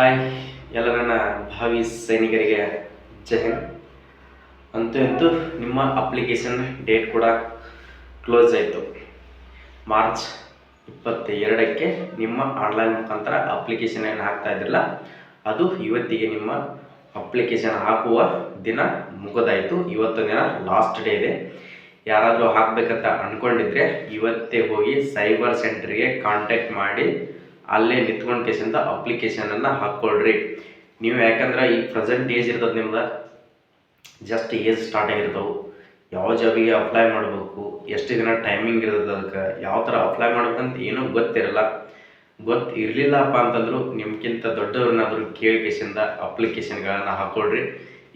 Hi ಎಲ್ಲ ನನ್ನ ಭಾವಿ ಸೈನಿಕರಿಗೆ ಜೈ ಹಿಂದ್. ಅಂತೂ ನಿಮ್ಮ ಅಪ್ಲಿಕೇಶನ್ ಡೇಟ್ ಕೂಡ ಕ್ಲೋಸ್ ಆಯಿತು. ಮಾರ್ಚ್ 22ಕ್ಕೆ ನಿಮ್ಮ ಆನ್ಲೈನ್ ಮುಖಾಂತರ ಅಪ್ಲಿಕೇಶನ್ ಏನು ಹಾಕ್ತಾ ಇದ್ದಿರಲ್ಲ ಅದು ಇವತ್ತಿಗೆ ನಿಮ್ಮ ಅಪ್ಲಿಕೇಶನ್ ಹಾಕುವ ದಿನ ಮುಗಿದಾಯಿತು. ಇವತ್ತು ದಿನ ಲಾಸ್ಟ್ ಡೇ ಇದೆ. ಯಾರಾದರೂ ಹಾಕಬೇಕಂತ ಅಂದ್ಕೊಂಡಿದ್ರೆ ಇವತ್ತೇ ಹೋಗಿ ಸೈಬರ್ ಸೆಂಟ್ರಿಗೆ ಕಾಂಟ್ಯಾಕ್ಟ್ ಮಾಡಿ ಅಲ್ಲೇ ನಿಂತ್ಕೊಂಡು ಕೇಸಿಂದ ಅಪ್ಲಿಕೇಶನನ್ನು ಹಾಕ್ಕೊಳ್ರಿ. ನೀವು ಯಾಕಂದ್ರೆ ಈ ಪ್ರೆಸೆಂಟ್ ಏಜ್ ಇರ್ತದೆ ನಿಮ್ದು, ಜಸ್ಟ್ ಏಜ್ ಸ್ಟಾರ್ಟ್ ಆಗಿರ್ತಾವೆ. ಯಾವ ಜಾಬಿಗೆ ಅಪ್ಲೈ ಮಾಡಬೇಕು, ಎಷ್ಟು ದಿನ ಟೈಮಿಂಗ್ ಇರ್ತದೆ, ಅದಕ್ಕೆ ಯಾವ ಥರ ಅಪ್ಲೈ ಮಾಡ್ಬೇಕಂತ ಏನೂ ಗೊತ್ತಿರಲ್ಲ. ಇರಲಿಲ್ಲಪ್ಪ ಅಂತಂದ್ರು ನಿಮ್ಗಿಂತ ದೊಡ್ಡವ್ರನ್ನಾದರೂ ಕೇಳಿ ಕೇಸಿಂದ ಅಪ್ಲಿಕೇಶನ್ಗಳನ್ನು ಹಾಕ್ಕೊಳ್ರಿ.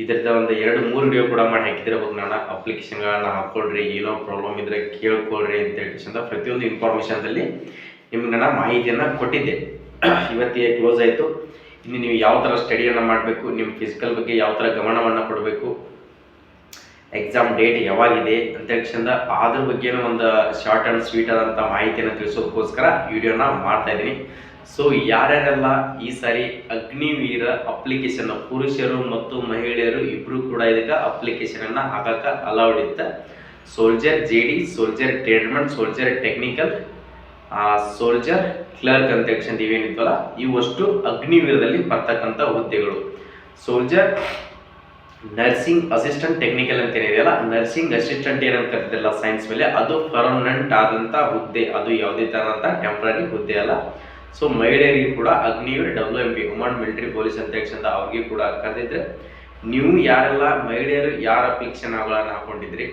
ಇದರಿಂದ ಒಂದು 2-3 ವಿಡಿಯೋ ಕೂಡ ಮಾಡಿ ಹಾಕಿದಿರಬೇಕು. ನಾನು ಅಪ್ಲಿಕೇಶನ್ಗಳನ್ನು ಹಾಕ್ಕೊಳ್ರಿ, ಏನೋ ಪ್ರಾಬ್ಲಮ್ ಇದ್ದರೆ ಕೇಳ್ಕೊಳ್ರಿ ಅಂತೇಳಿ ಕೇಸಿಂದ ಪ್ರತಿಯೊಂದು ಇನ್ಫಾರ್ಮೇಷನ್ದಲ್ಲಿ ನಿಮ್ಗೆ ನಾನು ಮಾಹಿತಿಯನ್ನು ಕೊಟ್ಟಿದ್ದೆ. ಇವತ್ತಿಗೆ ಕ್ಲೋಸ್ ಆಯಿತು. ಇನ್ನು ನೀವು ಯಾವ ಥರ ಸ್ಟಡಿಯನ್ನು ಮಾಡಬೇಕು, ನಿಮ್ಮ ಫಿಸಿಕಲ್ ಬಗ್ಗೆ ಯಾವ ಥರ ಗಮನವನ್ನು ಕೊಡಬೇಕು, ಎಕ್ಸಾಮ್ ಡೇಟ್ ಯಾವಾಗಿದೆ ಅಂತೇಳಿಂದ ಅದ್ರ ಬಗ್ಗೆನೂ ಒಂದು ಶಾರ್ಟ್ ಆ್ಯಂಡ್ ಸ್ವೀಟ್ ಆದಂಥ ಮಾಹಿತಿಯನ್ನು ತಿಳಿಸೋದಕ್ಕೋಸ್ಕರ ವಿಡಿಯೋನ ಮಾಡ್ತಾಯಿದ್ದೀನಿ. ಸೊ ಯಾರ್ಯಾರೆಲ್ಲ ಈ ಸಾರಿ ಅಗ್ನಿವೀರ ಅಪ್ಲಿಕೇಶನ್, ಪುರುಷರು ಮತ್ತು ಮಹಿಳೆಯರು ಇಬ್ಬರು ಕೂಡ ಇದಕ್ಕೆ ಅಪ್ಲಿಕೇಶನನ್ನು ಹಾಕಕ್ಕೆ ಅಲೌಡ್ ಇತ್ತು. Soldier JD, soldier tradesman, soldier technical, soldier clerk ಅಂತ ಇವೇನಿತ್ತಲ್ಲ ಇವಷ್ಟು ಅಗ್ನಿವೀರದಲ್ಲಿ ಬರ್ತಕ್ಕಂಥ ಹುದ್ದೆಗಳು. ಸೋಲ್ಜರ್ ನರ್ಸಿಂಗ್ ಅಸಿಸ್ಟೆಂಟ್ ಟೆಕ್ನಿಕಲ್ ಅಂತ ಏನಿದೆಯಲ್ಲ, ನರ್ಸಿಂಗ್ ಅಸಿಸ್ಟೆಂಟ್ ಏನಂತ ಕರಿತಿಲ್ಲ ಸೈನ್ಸ್ ಮೇಲೆ, ಅದು ಪರ್ಮನೆಂಟ್ ಆದಂಥ ಹುದ್ದೆ, ಅದು ಯಾವುದೇ ಥರದ ಟೆಂಪ್ರರಿ ಹುದ್ದೆ ಅಲ್ಲ. ಸೊ ಮಹಿಳೆಯರಿಗೆ ಕೂಡ Agniveer WMP woman military police ಅಂತ ಅವ್ರಿಗೆ ಕೂಡ ಕರೆದಿದ್ರೆ, ನೀವು ಯಾರೆಲ್ಲ ಮಹಿಳೆಯರು ಯಾರ ಅಪ್ಲಿಕೇಶನ್ಗಳನ್ನು ಹಾಕೊಂಡಿದ್ರಿ,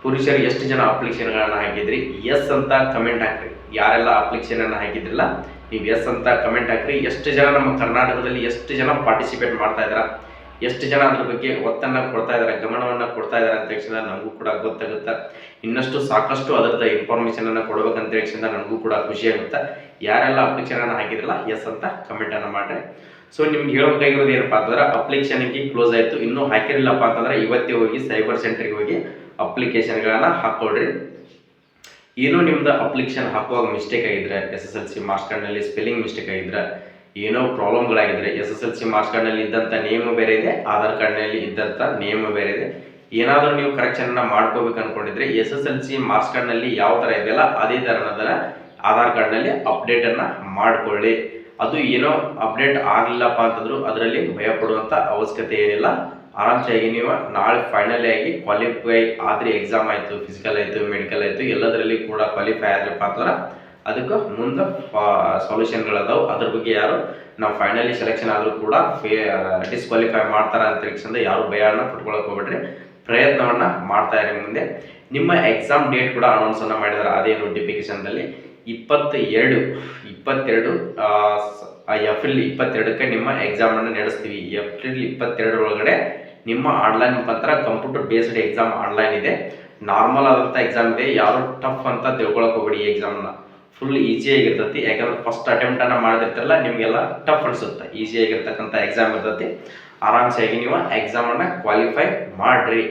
ಪುರುಷರು ಎಷ್ಟು ಜನ ಅಪ್ಲಿಕೇಶನ್ಗಳನ್ನು ಹಾಕಿದ್ರಿ, ಎಸ್ ಅಂತ ಕಮೆಂಟ್ ಹಾಕ್ರಿ. ಯಾರೆಲ್ಲ ಅಪ್ಲಿಕೇಶನನ್ನು ಹಾಕಿದ್ರಲ್ಲ ನೀವು ಎಸ್ ಅಂತ ಕಮೆಂಟ್ ಹಾಕ್ರಿ. ಎಷ್ಟು ಜನ ನಮ್ಮ ಕರ್ನಾಟಕದಲ್ಲಿ ಎಷ್ಟು ಜನ ಪಾರ್ಟಿಸಿಪೇಟ್ ಮಾಡ್ತಾ ಇದ್ದಾರೆ, ಎಷ್ಟು ಜನ ಅದ್ರ ಬಗ್ಗೆ ಒತ್ತನ್ನು ಕೊಡ್ತಾ ಇದ್ದಾರೆ, ಗಮನವನ್ನು ಕೊಡ್ತಾ ಇದ್ದಾರೆ ಅಂತ ಹೇಳಿದ ನನಗೂ ಕೂಡ ಗೊತ್ತಾಗುತ್ತೆ. ಇನ್ನಷ್ಟು ಸಾಕಷ್ಟು ಅದರದ ಇನ್ಫಾರ್ಮೇಷನನ್ನು ಕೊಡಬೇಕಂತ ಹೇಳಿದ ನನಗೂ ಕೂಡ ಖುಷಿ ಆಗುತ್ತೆ. ಯಾರೆಲ್ಲ ಅಪ್ಲಿಕೇಶನನ್ನು ಹಾಕಿದ್ರಲ್ಲ ಎಸ್ ಅಂತ ಕಮೆಂಟನ್ನು ಮಾಡಿರಿ. ಸೊ ನಿಮ್ಗೆ ಹೇಳಬೇಕಾಗಿರೋದು ಏನಪ್ಪ ಅಂತಂದ್ರೆ ಅಪ್ಲಿಕೇಶನ್ಗೆ ಕ್ಲೋಸ್ ಆಯಿತು. ಇನ್ನೂ ಹಾಕಿರಲಿಲ್ಲಪ್ಪ ಅಂತಂದ್ರೆ ಇವತ್ತೇ ಹೋಗಿ ಸೈಬರ್ ಸೆಂಟ್ರಿಗೆ ಹೋಗಿ ಅಪ್ಲಿಕೇಶನ್ಗಳನ್ನು ಹಾಕ್ಕೊಳ್ರಿ. ಏನೋ ನಿಮ್ದು ಅಪ್ಲಿಕೇಶನ್ ಹಾಕುವಾಗ ಮಿಸ್ಟೇಕ್ ಆಗಿದ್ರೆ, SSLC ಮಾರ್ಕ್ಸ್ ಕಾರ್ಡ್ನಲ್ಲಿ ಸ್ಪೆಲ್ಲಿಂಗ್ ಮಿಸ್ಟೇಕ್ ಆಗಿದ್ರೆ, ಏನೋ ಪ್ರಾಬ್ಲಮ್ಗಳಾಗಿದ್ರೆ, SSLC ಮಾರ್ಕ್ಸ್ ಕಾರ್ಡ್ನಲ್ಲಿ ಇದ್ದಂಥ ನೇಮ್ ಬೇರೆ ಇದೆ, ಆಧಾರ್ ಕಾರ್ಡ್ನಲ್ಲಿ ಇದ್ದಂಥ ನೇಮ್ ಬೇರೆ ಇದೆ. ಏನಾದರೂ ನೀವು ಕರೆಕ್ಷನನ್ನು ಮಾಡ್ಕೋಬೇಕು ಅಂದ್ಕೊಂಡಿದ್ರೆ SSLC ಮಾರ್ಕ್ಸ್ ಕಾರ್ಡ್ನಲ್ಲಿ ಯಾವ ಥರ ಇದೆಯಲ್ಲ ಅದೇ ಥರನದರ ಆಧಾರ್ ಕಾರ್ಡ್ನಲ್ಲಿ ಅಪ್ಡೇಟನ್ನು ಮಾಡಿಕೊಳ್ಳಿ. ಅದು ಏನೋ ಅಪ್ಡೇಟ್ ಆಗಲಿಲ್ಲಪ್ಪ ಅಂತಂದ್ರು ಅದರಲ್ಲಿ ಭಯ ಪಡುವಂಥ ಅವಶ್ಯಕತೆ ಏನಿಲ್ಲ. ಆರಾಮ್ಸಾಗಿ ನೀವು ನಾಳೆ ಫೈನಲಿ ಆಗಿ ಕ್ವಾಲಿಫೈ ಆದರೆ, ಎಕ್ಸಾಮ್ ಆಯಿತು, ಫಿಸಿಕಲ್ ಆಯಿತು, ಮೆಡಿಕಲ್ ಆಯಿತು, ಎಲ್ಲದರಲ್ಲಿ ಕೂಡ ಕ್ವಾಲಿಫೈ ಆದ್ರಪ್ಪ ಅಂತಂದ್ರೆ ಅದಕ್ಕೆ ಮುಂದೆ ಸೊಲ್ಯೂಷನ್ಗಳದಾವೆ. ಅದ್ರ ಬಗ್ಗೆ ಯಾರು ನಾವು ಫೈನಲಿ ಸೆಲೆಕ್ಷನ್ ಆದರೂ ಕೂಡ ಡಿಸ್ಕ್ವಾಲಿಫೈ ಮಾಡ್ತಾರೆ ಅಂತ ಹೇಳಿಂದ ಯಾರು ಭಯನ ಪಟ್ಕೊಳಕ್ಕೆ ಹೋಗ್ಬೇಡ್ರಿ. ಪ್ರಯತ್ನವನ್ನು ಮಾಡ್ತಾ ಇರಿ. ಮುಂದೆ ನಿಮ್ಮ ಎಕ್ಸಾಮ್ ಡೇಟ್ ಕೂಡ ಅನೌನ್ಸನ್ನು ಮಾಡಿದ್ದಾರೆ. ಅದೇ ನೋಟಿಫಿಕೇಶನ್ದಲ್ಲಿ 22 ಏಪ್ರಿಲ್ 22ಕ್ಕೆ ನಿಮ್ಮ ಎಕ್ಸಾಮನ್ನು ನಡೆಸ್ತೀವಿ. ಏಪ್ರಿಲ್ 22 ಒಳಗಡೆ ನಿಮ್ಮ ಆನ್ಲೈನ್ ಮುಖಾಂತರ ಕಂಪ್ಯೂಟರ್ ಬೇಸ್ಡ್ ಎಕ್ಸಾಮ್ ಆನ್ಲೈನ್ ಇದೆ. ನಾರ್ಮಲ್ ಆದಂಥ ಎಕ್ಸಾಮ್ ಇದೆ. ಯಾರು ಟಫ್ ಅಂತ ತಿಳ್ಕೊಳಕ್ಕೆ ಹೋಗ್ಬೇಡಿ. ಈ ಎಕ್ಸಾಮ್ನ ಫುಲ್ ಈಸಿಯಾಗಿರ್ತೈತಿ. ಯಾಕಂದ್ರೆ ಫಸ್ಟ್ ಅಟೆಂಪ್ಟನ್ನು ಮಾಡಿರ್ತಾರಲ್ಲ ನಿಮಗೆಲ್ಲ ಟಫ್ ಅನಿಸುತ್ತೆ. ಈಸಿಯಾಗಿರ್ತಕ್ಕಂಥ ಎಕ್ಸಾಮ್ ಇರ್ತೈತಿ. ಆರಾಮ್ಸಾಗಿ ನೀವು ಎಕ್ಸಾಮನ್ನು ಕ್ವಾಲಿಫೈ ಮಾಡಿರಿ.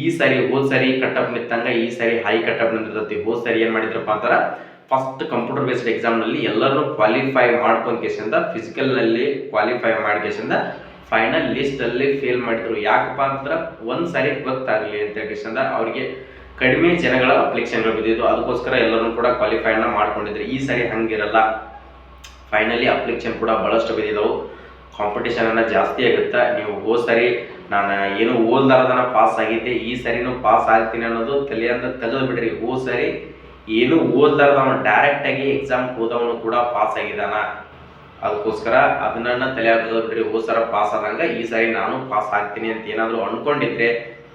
ಈ ಸಾರಿ ಹೋದ ಸಾರಿ ಕಟಪ್ ನಿಂತಂಗೆ ಈ ಸಾರಿ ಹೈ ಕಟಪ್ ನಿಂತಿರ್ತೈತಿ. ಹೋದ ಸಾರಿ ಏನು ಮಾಡಿದ್ರಪ್ಪ ಅಂತಾರೆ, ಫಸ್ಟ್ ಕಂಪ್ಯೂಟರ್ ಬೇಸ್ಡ್ ಎಕ್ಸಾಮ್ನಲ್ಲಿ ಎಲ್ಲರೂ ಕ್ವಾಲಿಫೈ ಮಾಡ್ಕೊಂಡು ಕೇಸಿಂದ ಫಿಸಿಕಲ್ನಲ್ಲಿ ಕ್ವಾಲಿಫೈ ಮಾಡಿ ಕೇಸಿಂದ ಫೈನಲ್ ಲಿಸ್ಟಲ್ಲಿ ಫೇಲ್ ಮಾಡಿದ್ರು. ಯಾಕಪ್ಪ ಅಂತಂದ್ರೆ ಒಂದು ಸಾರಿ ಗೊತ್ತಾಗಲಿ ಅಂತ ಕೇಸಿಂದ ಅವ್ರಿಗೆ ಕಡಿಮೆ ಜನಗಳ ಅಪ್ಲಿಕೇಶನ್ಗಳು ಬಿದ್ದಿದ್ದು. ಅದಕ್ಕೋಸ್ಕರ ಎಲ್ಲರೂ ಕೂಡ ಕ್ವಾಲಿಫೈನ ಮಾಡ್ಕೊಂಡಿದ್ರು. ಈ ಸಾರಿ ಹಂಗಿರಲ್ಲ. ಫೈನಲಿ ಅಪ್ಲಿಕೇಶನ್ ಕೂಡ ಭಾಳಷ್ಟು ಬಿದ್ದಿದ್ದವು. ಕಾಂಪಿಟೇಷನನ್ನು ಜಾಸ್ತಿ ಆಗುತ್ತೆ. ನೀವು ಹೋದ ಸಾರಿ ನಾನು ಏನು ಓದ್ಲಾರ್ದನ ಪಾಸ್ ಆಗಿದ್ದೆ, ಈ ಸಾರಿನೂ ಪಾಸ್ ಆಗ್ತೀನಿ ಅನ್ನೋದು ತಲೆಯಿಂದ ತೆಗೆದು ಬಿಡ್ರಿ. ಹೋದ ಸಾರಿ ಏನು ಓದ್ಲಾರ್ದವನು ಡೈರೆಕ್ಟಾಗಿ ಎಕ್ಸಾಮ್ ಹೋದವನು ಕೂಡ ಪಾಸ್ ಆಗಿದ್ದಾನ. ಅದಕ್ಕೋಸ್ಕರ ಅದನ್ನ ತಲೆ ತೆಗೆದು ಬಿಡ್ರಿ. ಹೋದ ಸಲ ಪಾಸ್ ಆದಂಗೆ ಈ ಸಾರಿ ನಾನು ಪಾಸ್ ಆಗ್ತೀನಿ ಅಂತ ಏನಾದರೂ ಅಂದ್ಕೊಂಡಿದ್ರೆ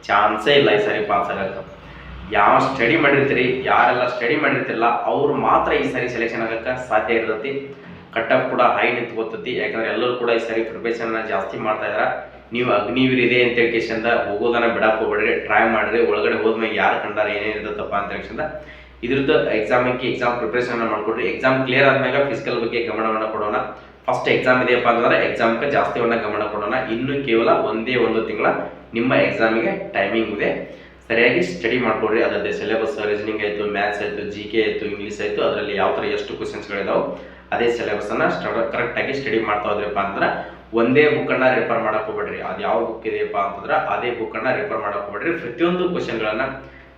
ಚಾನ್ಸೇ ಇಲ್ಲ ಈ ಸಾರಿ ಪಾಸ್ ಆಗಕ್ಕೆ. ಯಾವ ಸ್ಟಡಿ ಮಾಡಿರ್ತೀರಿ, ಯಾರೆಲ್ಲ ಸ್ಟಡಿ ಮಾಡಿರ್ತಿರಲ್ಲ ಅವ್ರು ಮಾತ್ರ ಈ ಸಾರಿ ಸೆಲೆಕ್ಷನ್ ಆಗಕ್ಕೆ ಸಾಧ್ಯ ಇರ್ತೈತಿ. ಕಟಪ್ ಕೂಡ ಹೈ ನಿಂತ್ಕೋತೈತಿ. ಯಾಕಂದ್ರೆ ಎಲ್ಲರೂ ಕೂಡ ಈ ಸಾರಿ ಪ್ರಿಪರೇಷನ್ನ ಜಾಸ್ತಿ ಮಾಡ್ತಾ ಇದ್ದಾರೆ. ನೀವು ಅಗ್ನಿವೀರ್ ಇದೆ ಅಂತ ಹೇಳಿಕೆಶಿಂದ ಹೋಗೋದನ್ನ ಬಿಡಕ್ಕೆ ಹೋಗ್ಬೇಡ್ರಿ. ಟ್ರೈ ಮಾಡಿರಿ. ಒಳಗಡೆ ಹೋದ್ಮೇಲೆ ಯಾರು ಕಂಡಾರ ಏನೇನಿರ್ತಪ್ಪ ಅಂತ ಹೇಳಿಕೆಶಿಂದ ಇದ್ರದ್ದು ಎಕ್ಸಾಮ್ ಪ್ರಿಪ್ರೇಷನ್ ಮಾಡ್ಕೊಡ್ರಿ. ಎಕ್ಸಾಮ್ ಕ್ಲಿಯರ್ ಆದ್ಮೇಲೆ ಫಿಸಿಕಲ್ ಬಗ್ಗೆ ಗಮನವನ್ನು ಕೊಡೋಣ. ಫಸ್ಟ್ ಎಕ್ಸಾಮ್ ಇದೆಯಪ್ಪ ಅಂತಂದ್ರೆ ಎಕ್ಸಾಮ್ಗೆ ಜಾಸ್ತಿವನ್ನ ಗಮನ ಕೊಡೋಣ. ಇನ್ನು ಕೇವಲ ಒಂದೇ 1 ತಿಂಗಳ ನಿಮ್ಮ ಎಕ್ಸಾಮಿಗೆ ಟೈಮಿಂಗ್ ಇದೆ. ಸರಿಯಾಗಿ ಸ್ಟಡಿ ಮಾಡ್ಕೊಡ್ರಿ. ಅದರಲ್ಲಿ ಸಿಲೆಬಸ್ ರೀಸನಿಂಗ್ ಆಯಿತು, ಮ್ಯಾಥ್ಸ್ ಆಯಿತು, GK ಆಯಿತು, ಇಂಗ್ಲೀಷ್ ಆಯಿತು, ಅದರಲ್ಲಿ ಯಾವ ಥರ ಎಷ್ಟು ಕ್ವಶನ್ಸ್ಗಳಿದಾವೆ ಅದೇ ಸಿಲೆಬಸನ್ನು ಕರೆಕ್ಟಾಗಿ ಸ್ಟಡಿ ಮಾಡ್ತಾ ಹೋದ್ರಪ್ಪ ಅಂದ್ರೆ ಒಂದೇ ಬುಕ್ಕನ್ನು ರೆಫರ್ ಮಾಡಕ್ಕೆ ಹೋಗ್ಬೇಡ್ರಿ. ಅದು ಯಾವ ಬುಕ್ ಇದೆಯಪ್ಪ ಅಂತಂದ್ರೆ ಅದೇ ಬುಕ್ಕನ್ನು ರೆಫರ್ ಮಾಡಕ್ಕೆ ಹೋಗ್ಬೇಡ್ರಿ. ಪ್ರತಿಯೊಂದು ಕ್ವಶನ್ಗಳನ್ನು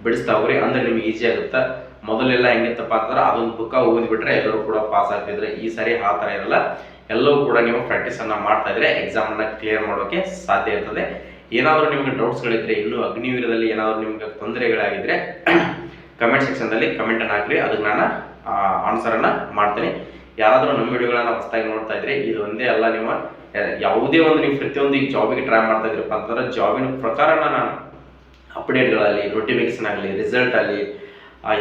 ಬಿಡಿಸ್ತಾ ಹೋಗ್ರಿ, ಅಂದ್ರೆ ನಿಮ್ಗೆ ಈಸಿ ಆಗುತ್ತೆ. ಮೊದಲೆಲ್ಲ ಹೆಂಗಿತ್ತಪ್ಪ ಅಂತಂದ್ರೆ ಅದೊಂದು ಬುಕ್ಕ ಓದಿಬಿಟ್ರೆ ಎಲ್ಲರೂ ಕೂಡ ಪಾಸ್ ಆಗ್ತಿದ್ರೆ. ಈ ಸಾರಿ ಆ ಥರ ಇರಲ್ಲ. ಎಲ್ಲವೂ ಕೂಡ ನೀವು ಪ್ರಾಕ್ಟೀಸನ್ನು ಮಾಡ್ತಾ ಇದ್ರೆ ಎಕ್ಸಾಮನ್ನು ಕ್ಲಿಯರ್ ಮಾಡೋಕ್ಕೆ ಸಾಧ್ಯ ಇರ್ತದೆ. ಏನಾದರೂ ನಿಮಗೆ ಡೌಟ್ಸ್ಗಳಿದ್ರೆ, ಇನ್ನೂ ಅಗ್ನಿವೀರದಲ್ಲಿ ಏನಾದರೂ ನಿಮಗೆ ತೊಂದರೆಗಳಾಗಿದ್ದರೆ ಕಮೆಂಟ್ ಸೆಕ್ಷನ್ದಲ್ಲಿ ಕಮೆಂಟನ್ನು ಹಾಕಿರಿ, ಅದಕ್ಕೆ ನಾನು ಆನ್ಸರನ್ನು ಮಾಡ್ತೀನಿ. ಯಾರಾದರೂ ನಮ್ಮ ವಿಡಿಯೋಗಳನ್ನು ಹೊಸದಾಗಿ ನೋಡ್ತಾ ಇದ್ರೆ ಇದು ಒಂದೇ ಅಲ್ಲ, ನೀವು ಯಾವುದೇ ಒಂದು ನೀವು ಪ್ರತಿಯೊಂದು ಈಗ ಜಾಬಿಗೆ ಟ್ರೈ ಮಾಡ್ತಾ ಇದ್ರಪ್ಪ ಅಂತಂದ್ರೆ ಜಾಬಿನ ಪ್ರಕಾರನ ನಾನು ಅಪ್ಡೇಟ್ಗಳಲ್ಲಿ, ನೋಟಿಫಿಕೇಶನ್ ಆಗಲಿ, ರಿಸಲ್ಟ್ ಆಗಲಿ,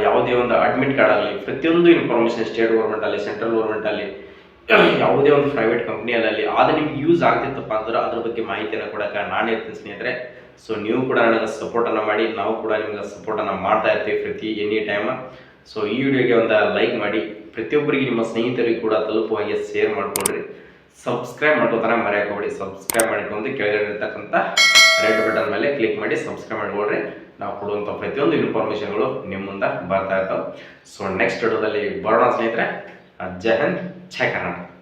ಯಾವುದೇ ಒಂದು ಅಡ್ಮಿಟ್ ಕಾರ್ಡ್ ಆಗಲಿ, ಪ್ರತಿಯೊಂದು ಇನ್ಫಾರ್ಮೇಷನ್ ಸ್ಟೇಟ್ ಗೌರ್ಮೆಂಟಲ್ಲಿ, ಸೆಂಟ್ರಲ್ ಗೌರ್ಮೆಂಟಲ್ಲಿ, ಯಾವುದೇ ಒಂದು ಪ್ರೈವೇಟ್ ಕಂಪ್ನಿಯಲ್ಲಿ ಅದು ನಿಮ್ಗೆ ಯೂಸ್ ಆಗ್ತಿತ್ತಪ್ಪ ಅಂದ್ರೆ ಅದ್ರ ಬಗ್ಗೆ ಮಾಹಿತಿಯನ್ನು ಕೊಡೋಕೆ ನಾನು ಇರ್ತೀನಿ ಸ್ನೇಹಿತರೆ. ಸೊ ನೀವು ಕೂಡ ನನಗೆ ಸಪೋರ್ಟನ್ನು ಮಾಡಿ, ನಾವು ಕೂಡ ನಿಮ್ಗೆ ಸಪೋರ್ಟನ್ನು ಮಾಡ್ತಾ ಇರ್ತೀವಿ ಪ್ರತಿ ಎನಿ ಟೈಮ್. ಸೊ ಈ ವಿಡಿಯೋಗೆ ಒಂದು ಲೈಕ್ ಮಾಡಿ, ಪ್ರತಿಯೊಬ್ಬರಿಗೆ ನಿಮ್ಮ ಸ್ನೇಹಿತರಿಗೆ ಕೂಡ ತಲುಪುವ ಹಾಗೆ ಶೇರ್ ಮಾಡಿಕೊಡ್ರಿ. ಸಬ್ಸ್ಕ್ರೈಬ್ ಮಾಡ್ಕೋತಾನೆ ಮರೆಯೋಕೋಬೇಡಿ. ಸಬ್ಸ್ಕ್ರೈಬ್ ಮಾಡಿಕೊಂಡು ಕೆಳಗಿರ್ತಕ್ಕಂಥ ರೆಡ್ ಬಟನ್ ಮೇಲೆ ಕ್ಲಿಕ್ ಮಾಡಿ ಸಬ್ಸ್ಕ್ರೈಬ್ ಮಾಡಿಕೊಡ್ರಿ. ನಾವು ಕೊಡುವಂಥ ಪ್ರತಿಯೊಂದು ಇನ್ಫಾರ್ಮೇಷನ್ಗಳು ನಿಮ್ಮ ಮುಂದೆ ಬರ್ತಾ ಇರ್ತಾವೆ. ಸೊ ನೆಕ್ಸ್ಟ್ ವಿಡಿಯೋದಲ್ಲಿ ಬರೋಣ ಸ್ನೇಹಿತರೆ. ಜೈ ಹಿಂದ್, ಜೈ ಕರ್ನಾಟಕ.